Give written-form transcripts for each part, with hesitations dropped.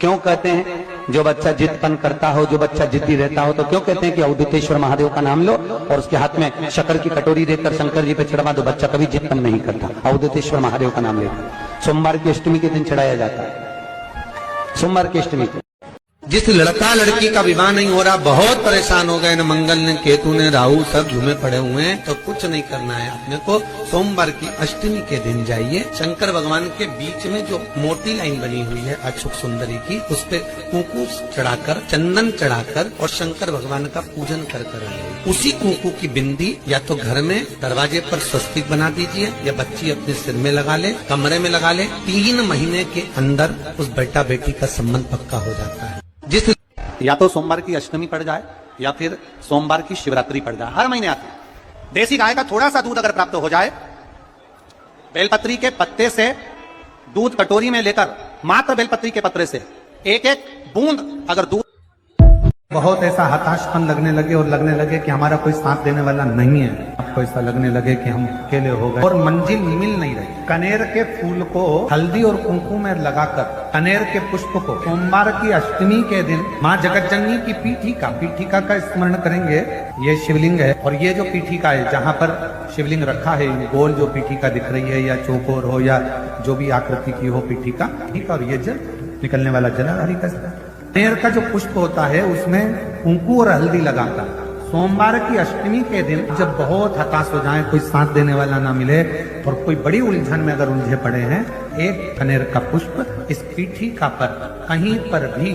क्यों कहते हैं जो बच्चा जिदपन करता हो, जो बच्चा जिद्दी रहता हो, तो क्यों कहते हैं कि अवधूतेश्वर महादेव का नाम लो और उसके हाथ में शक्कर की कटोरी देकर शंकर जी पे चढ़वा दो, बच्चा कभी जिदपन नहीं करता। अवधूतेश्वर महादेव का नाम लेकर सोमवार की अष्टमी के दिन चढ़ाया जाता है, सोमवार की अष्टमी को। जिस लड़का लड़की का विवाह नहीं हो रहा, बहुत परेशान हो गए, न मंगल ने केतु ने राहु सब झूमे पड़े हुए हैं, तो कुछ नहीं करना है अपने को। सोमवार की अष्टमी के दिन जाइए, शंकर भगवान के बीच में जो मोटी लाइन बनी हुई है अछूत सुंदरी की, उस पे कुंकू चढ़ाकर, चंदन चढ़ाकर और शंकर भगवान का पूजन कर आइए। उसी कुंकू की बिंदी या तो घर में दरवाजे पर स्वस्तिक बना दीजिए, या बच्ची अपने सिर में लगा ले, कमरे में लगा ले। 3 महीने के अंदर उस बेटा बेटी का संबंध पक्का हो जाता है। जिस या तो सोमवार की अष्टमी पड़ जाए या फिर सोमवार की शिवरात्रि पड़ जाए, हर महीने आती है। देसी गाय का थोड़ा सा दूध अगर प्राप्त हो जाए, बेलपत्री के पत्ते से दूध कटोरी में लेकर, मात्र बेलपत्री के पत्रे से एक एक बूंद अगर दूध, बहुत ऐसा हताशपन लगने लगे और लगने लगे कि हमारा कोई साथ देने वाला नहीं है। आपको ऐसा लगने लगे कि हम अकेले हो गए और मंजिल मिल नहीं रही। कनेर के फूल को हल्दी और कुंकू में लगाकर, कनेर के पुष्प को सोमवार की अष्टमी के दिन माँ जगतजननी की पीठिका का स्मरण करेंगे। ये शिवलिंग है और ये जो पीठिका है, जहाँ पर शिवलिंग रखा है, गोल जो पीठिका दिख रही है या चौकोर हो या जो भी आकृति की हो पीठिका, और ये जल निकलने वाला जलाधारी का कनेर का जो पुष्प होता है उसमें कुंकू और हल्दी लगाता है। सोमवार की अष्टमी के दिन जब बहुत हताश हो जाए, कोई साथ देने वाला ना मिले और कोई बड़ी उलझन में अगर उलझे पड़े हैं, एक कनेर का पुष्प इस पीठिका पर कहीं पर भी,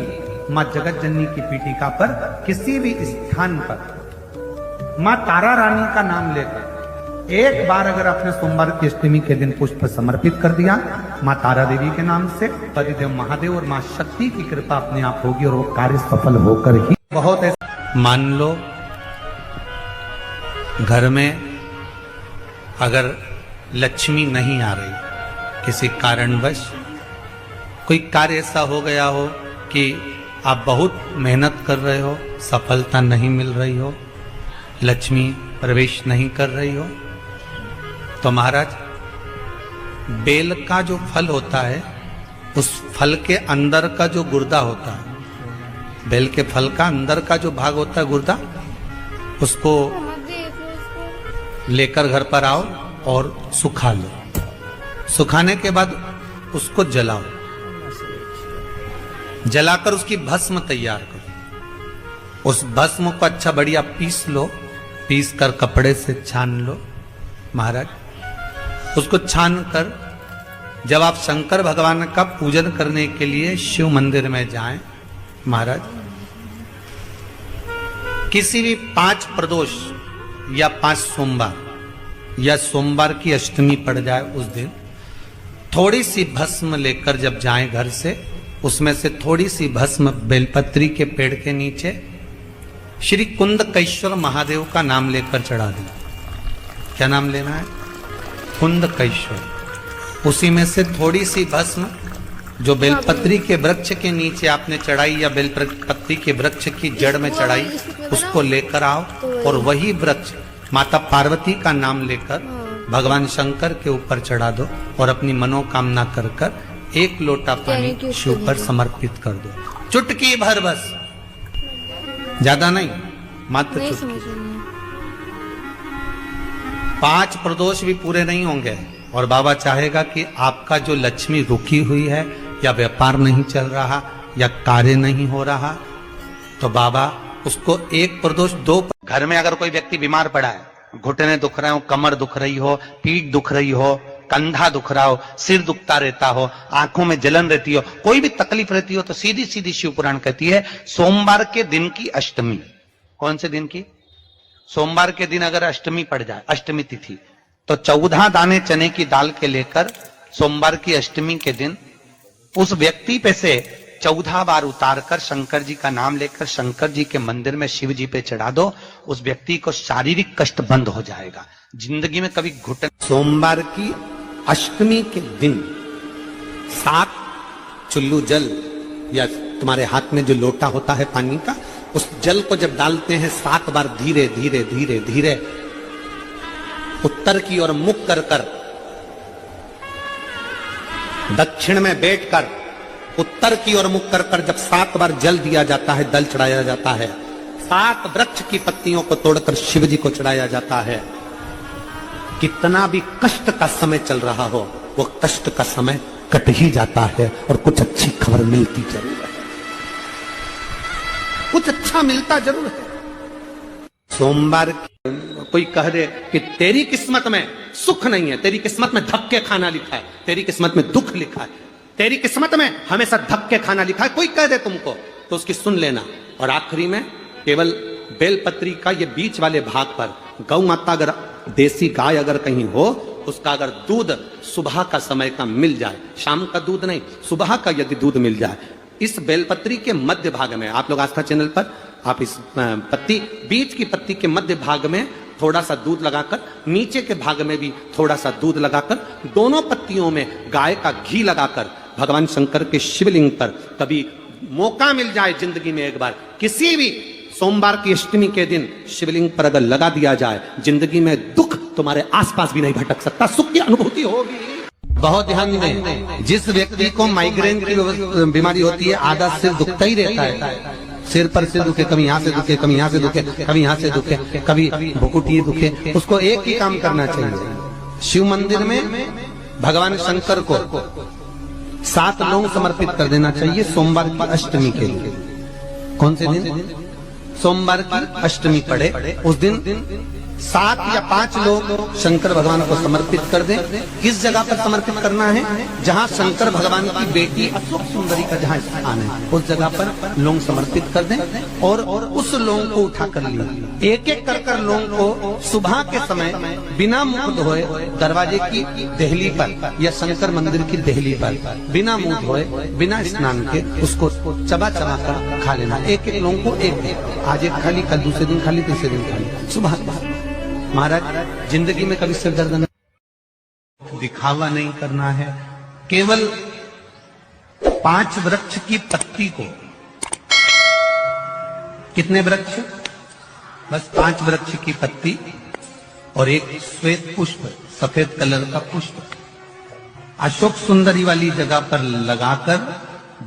माँ जगतजननी की पीठिका पर किसी भी स्थान पर माँ तारा रानी का नाम लेकर एक बार अगर आपने सोमवार की अष्टमी के दिन पुष्प समर्पित कर दिया माँ तारा देवी के नाम से, पतिदेव महादेव और माँ शक्ति की कृपा अपने आप होगी और वो कार्य सफल होकर ही। बहुत ऐसा मान लो घर में अगर लक्ष्मी नहीं आ रही, किसी कारणवश कोई कार्य ऐसा हो गया हो कि आप बहुत मेहनत कर रहे हो, सफलता नहीं मिल रही हो, लक्ष्मी प्रवेश नहीं कर रही हो, तो महाराज बेल का जो फल होता है, उस फल के अंदर का जो गुर्दा होता है, बेल के फल का अंदर का जो भाग होता है गुर्दा, उसको लेकर घर पर आओ और सुखा लो। सुखाने के बाद उसको जलाओ, जलाकर उसकी भस्म तैयार करो। उस भस्म को अच्छा बढ़िया पीस लो, पीस कर कपड़े से छान लो महाराज। उसको छान कर जब आप शंकर भगवान का पूजन करने के लिए शिव मंदिर में जाएं महाराज, किसी भी 5 प्रदोष या 5 सोमवार या सोमवार की अष्टमी पड़ जाए उस दिन, थोड़ी सी भस्म लेकर जब जाएं घर से, उसमें से थोड़ी सी भस्म बेलपत्री के पेड़ के नीचे श्री कुंदकेश्वर महादेव का नाम लेकर चढ़ा दें। क्या नाम लेना है? कुंदकेश्वर। उसी में से थोड़ी सी भस्म जो बेलपत्री के वृक्ष के नीचे आपने चढ़ाई या बेलपत्री के वृक्ष की जड़ में चढ़ाई, उसको लेकर आओ और वही वृक्ष माता पार्वती का नाम लेकर भगवान शंकर के ऊपर चढ़ा दो और अपनी मनोकामना कर कर 1 लोटा पानी शिव पर समर्पित कर दो। चुटकी भर बस, ज्यादा नहीं, मात्र चुटकी। 5 प्रदोष भी पूरे नहीं होंगे और बाबा चाहेगा कि आपका जो लक्ष्मी रुकी हुई है या व्यापार नहीं चल रहा या कार्य नहीं हो रहा, तो बाबा उसको 1 प्रदोष 2, घर में अगर कोई व्यक्ति बीमार पड़ा है, घुटने दुख रहे हो, कमर दुख रही हो, पीठ दुख रही हो, कंधा दुख रहा हो, सिर दुखता रहता हो, आंखों में जलन रहती हो, कोई भी तकलीफ रहती हो, तो सीधी सीधी शिव पुराण कहती है सोमवार के दिन की अष्टमी। कौन से दिन की? सोमवार के दिन अगर अष्टमी पड़ जाए, अष्टमी तिथि, तो 14 दाने चने की दाल के लेकर सोमवार की अष्टमी के दिन उस व्यक्ति पे से 14 बार उतारकर शंकर जी का नाम लेकर शंकर जी के मंदिर में शिव जी पे चढ़ा दो। उस व्यक्ति को शारीरिक कष्ट बंद हो जाएगा, जिंदगी में कभी घुटन। सोमवार की अष्टमी के दिन 7 चुल्लू जल या तुम्हारे हाथ में जो लोटा होता है पानी का, उस जल को जब डालते हैं 7 बार धीरे धीरे धीरे धीरे उत्तर की ओर मुख कर कर दक्षिण में बैठकर उत्तर की ओर मुख कर जब 7 बार जल दिया जाता है, दल चढ़ाया जाता है, 7 वृक्ष की पत्तियों को तोड़कर शिव जी को चढ़ाया जाता है। कितना भी कष्ट का समय चल रहा हो, वो कष्ट का समय कट ही जाता है और कुछ अच्छी खबर मिलती जरूर है, कुछ अच्छा मिलता जरूर है। सोमवार कोई कह दे कि तेरी किस्मत में सुख नहीं है, तेरी किस्मत में धक्के खाना लिखा है, तेरी किस्मत में दुख लिखा है, तेरी किस्मत में हमेशा धक्के खाना लिखा है, कोई कह दे तुमको, तो उसकी सुन लेना। और आखिरी में केवल बेलपत्री का ये बीच वाले भाग पर गौ माता, अगर देसी गाय अगर कहीं हो, उसका अगर दूध सुबह का समय का मिल जाए, शाम का दूध नहीं, सुबह का यदि दूध मिल जाए, इस बेलपत्री के मध्य भाग में, आप लोग आस्था चैनल पर आप इस पत्ती, बीच की पत्ती के मध्य भाग में थोड़ा सा दूध लगाकर, नीचे के भाग में भी थोड़ा सा दूध लगाकर, दोनों पत्तियों में गाय का घी लगाकर भगवान शंकर के शिवलिंग पर कभी मौका मिल जाए जिंदगी में एक बार, किसी भी सोमवार की अष्टमी के दिन शिवलिंग पर अगर लगा दिया जाए, जिंदगी में दुख तुम्हारे आसपास भी नहीं भटक सकता, सुख की अनुभूति होगी। बहुत ध्यान दें, जिस व्यक्ति को माइग्रेन की बीमारी होती है, आधा सिर दुखता ही रहता है, सिर पर सिर दुखे, कभी यहाँ से दुखे, कभी यहाँ से दुखे, कभी यहाँ से दुखे, कभी भुकुटी दुखे, उसको एक ही काम करना चाहिए, शिव मंदिर में भगवान शंकर को 7 लौंग समर्पित कर देना चाहिए सोमवार की अष्टमी के लिए। कौन से दिन? सोमवार की अष्टमी पड़े उस दिन 7 या 5 लोग शंकर भगवान को समर्पित कर दें। किस जगह पर समर्पित करना है? जहां शंकर भगवान की बेटी अशोक सुंदरी का जहां स्थान है, उस जगह पर लौंग समर्पित कर दें और उस लौंग को उठा कर लिए, एक एक कर लौंग को सुबह के समय बिना मुंह धोए दरवाजे की देहली पर या शंकर मंदिर की देहली पर बिना मुंह धोए, बिना स्नान के उसको चबा चबा कर खा लेना। एक एक लौंग को एक, आज एक खाली, कल दूसरे दिन खाली, तीसरे दिन खाली, सुबह। महाराज, जिंदगी में कभी सिर दर्द नहीं, दिखावा नहीं करना है, केवल 5 वृक्ष की पत्ती को, कितने वृक्ष? बस 5 वृक्ष की पत्ती और एक श्वेत पुष्प, सफेद कलर का पुष्प अशोक सुंदरी वाली जगह पर लगाकर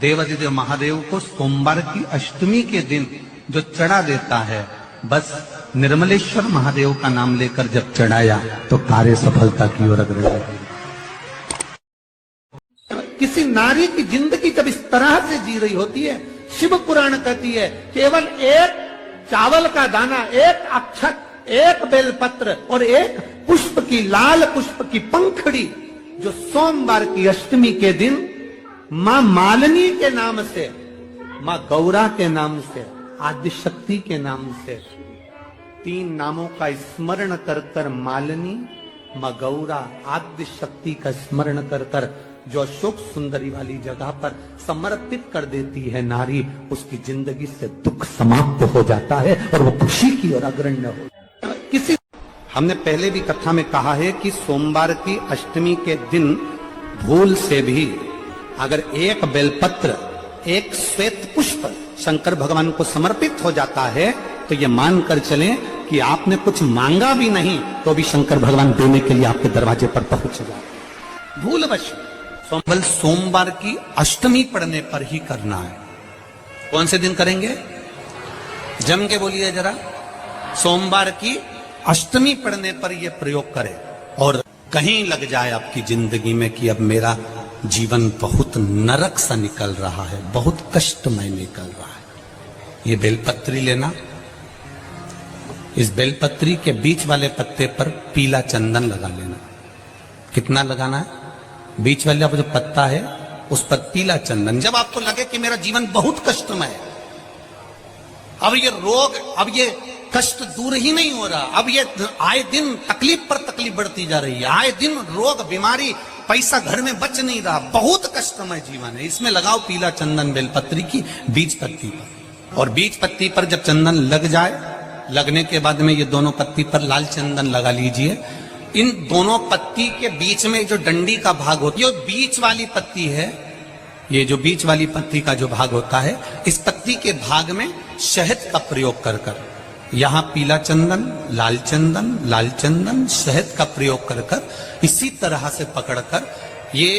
देवाधिदेव महादेव को सोमवार की अष्टमी के दिन जो चढ़ा देता है, बस निर्मलेश्वर महादेव का नाम लेकर जब चढ़ाया तो कार्य सफलता की ओर अग्रसर। किसी नारी की जिंदगी जब इस तरह से जी रही होती है, शिव पुराण कहती है केवल एक चावल का दाना, एक अक्षत, एक बेलपत्र और एक पुष्प की, लाल पुष्प की पंखड़ी, जो सोमवार की अष्टमी के दिन मां मालिनी के नाम से, मां गौरा के नाम से, आदिशक्ति के नाम से, 3 नामों का स्मरण कर कर, मालिनी, मां गौरा, आद्य शक्ति का स्मरण कर कर जो अशोक सुंदरी वाली जगह पर समर्पित कर देती है नारी, उसकी जिंदगी से दुख समाप्त हो जाता है और वो खुशी की ओर अग्रण्य हो। किसी, हमने पहले भी कथा में कहा है कि सोमवार की अष्टमी के दिन भूल से भी अगर एक बेलपत्र, एक श्वेत पुष्प शंकर भगवान को समर्पित हो जाता है, तो ये मानकर चलें कि आपने कुछ मांगा भी नहीं तो भी शंकर भगवान देने के लिए आपके दरवाजे पर पहुंच जाए। भूलवश केवल सोमवार की अष्टमी पढ़ने पर ही करना है। कौन से दिन करेंगे? जम के बोलिए जरा। सोमवार की अष्टमी पढ़ने पर यह प्रयोग करें और कहीं लग जाए आपकी जिंदगी में कि अब मेरा जीवन बहुत नरक सा निकल रहा है, बहुत कष्टमय निकल रहा है। ये बेलपत्री लेना, इस बेलपत्री के बीच वाले पत्ते पर पीला चंदन लगा लेना। कितना लगाना है? बीच वाला जो पत्ता है उस पर पीला चंदन। जब आपको लगे कि मेरा जीवन बहुत कष्टमय है, अब ये रोग, अब ये कष्ट दूर ही नहीं हो रहा, अब ये आए दिन तकलीफ पर तकलीफ बढ़ती जा रही है, आए दिन रोग, बीमारी, पैसा घर में बच नहीं रहा, बहुत कष्टमय जीवन है, इसमें लगाओ पीला चंदन बेलपत्री की बीज पत्ती पर। और बीज पत्ती पर जब चंदन लग जाए, लगने के बाद में ये दोनों पत्ती पर लाल चंदन लगा लीजिए। इन दोनों पत्ती के बीच में जो डंडी का भाग होती है, बीच वाली पत्ती है, ये जो बीच वाली पत्ती का जो भाग होता है, इस पत्ती के भाग में शहद का प्रयोग कर कर, यहां पीला चंदन, लाल चंदन, लाल चंदन, शहद का प्रयोग कर कर, इसी तरह से पकड़कर ये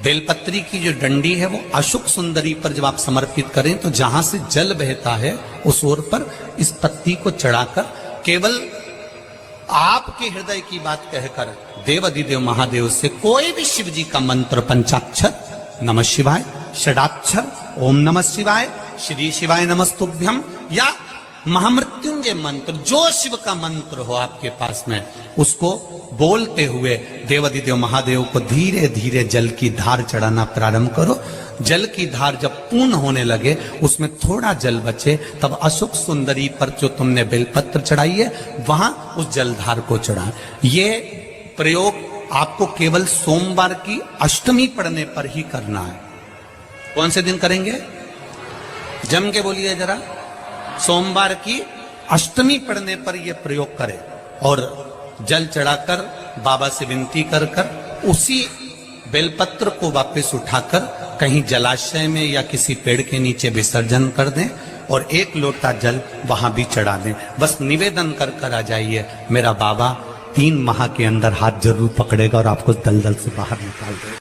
बेलपत्री की जो डंडी है वो अशुक सुंदरी पर जब आप समर्पित करें तो जहां से जल बहता है उस ओर पर इस पत्ती को चढ़ाकर केवल आपके हृदय की बात कहकर देवाधिदेव महादेव से कोई भी शिव जी का मंत्र, पंचाक्षर नमः शिवाय, षडाक्षर ओम नमः शिवाय, श्री शिवाय नमस्तुभ्यम या महामृत्युंजय मंत्र, जो शिव का मंत्र हो आपके पास में, उसको बोलते हुए देवाधिदेव महादेव को धीरे धीरे जल की धार चढ़ाना प्रारंभ करो। जल की धार जब पूर्ण होने लगे, उसमें थोड़ा जल बचे, तब अशुक सुंदरी पर जो तुमने बेलपत्र चढ़ाई है वहां उस जलधार को चढ़ा। ये प्रयोग आपको केवल सोमवार की अष्टमी पढ़ने पर ही करना है। कौन से दिन करेंगे? जम के बोलिए जरा। सोमवार की अष्टमी पढ़ने पर यह प्रयोग करें और जल चढ़ाकर बाबा से विनती कर कर उसी बेलपत्र को वापस उठाकर कहीं जलाशय में या किसी पेड़ के नीचे विसर्जन कर दें और 1 लोटा जल वहां भी चढ़ा दें। बस निवेदन कर कर आ जाइए, मेरा बाबा 3 माह के अंदर हाथ जरूर पकड़ेगा और आपको दलदल से बाहर निकाल देगा।